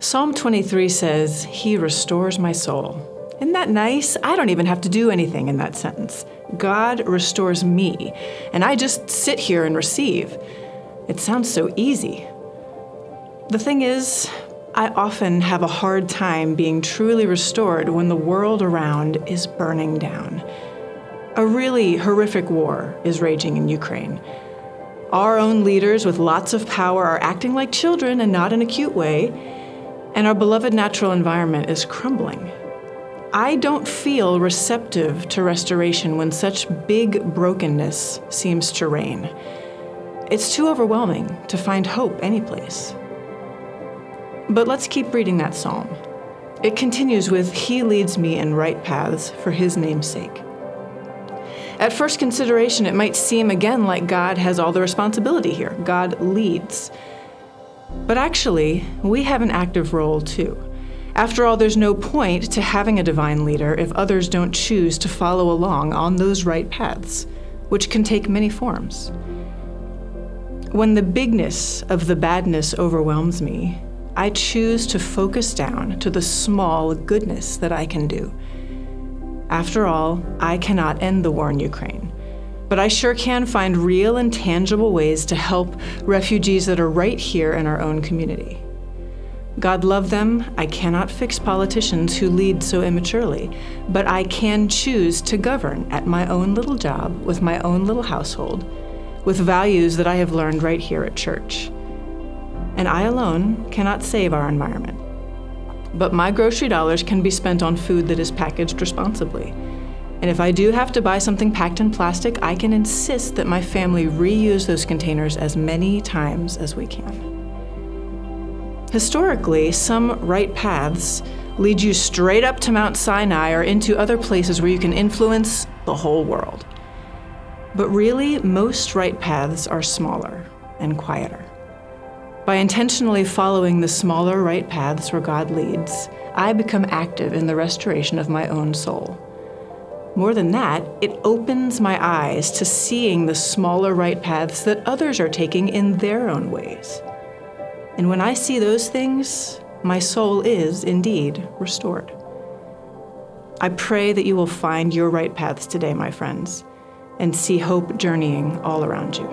Psalm 23 says, "He restores my soul." Isn't that nice? I don't even have to do anything in that sentence. God restores me, and I just sit here and receive. It sounds so easy. The thing is, I often have a hard time being truly restored when the world around is burning down. A really horrific war is raging in Ukraine. Our own leaders with lots of power are acting like children and not in a cute way, and our beloved natural environment is crumbling. I don't feel receptive to restoration when such big brokenness seems to reign. It's too overwhelming to find hope anyplace. But let's keep reading that psalm. It continues with, "He leads me in right paths for his name's sake." At first consideration, it might seem again like God has all the responsibility here. God leads. But actually, we have an active role too. After all, there's no point to having a divine leader if others don't choose to follow along on those right paths, which can take many forms. When the bigness of the badness overwhelms me, I choose to focus down to the small goodness that I can do. After all, I cannot end the war in Ukraine, but I sure can find real and tangible ways to help refugees that are right here in our own community. God love them, I cannot fix politicians who lead so immaturely, but I can choose to govern at my own little job, with my own little household, with values that I have learned right here at church. And I alone cannot save our environment. But my grocery dollars can be spent on food that is packaged responsibly. And if I do have to buy something packed in plastic, I can insist that my family reuse those containers as many times as we can. Historically, some right paths lead you straight up to Mount Sinai or into other places where you can influence the whole world. But really, most right paths are smaller and quieter. By intentionally following the smaller right paths where God leads, I become active in the restoration of my own soul. More than that, it opens my eyes to seeing the smaller right paths that others are taking in their own ways. And when I see those things, my soul is indeed restored. I pray that you will find your right paths today, my friends, and see hope journeying all around you.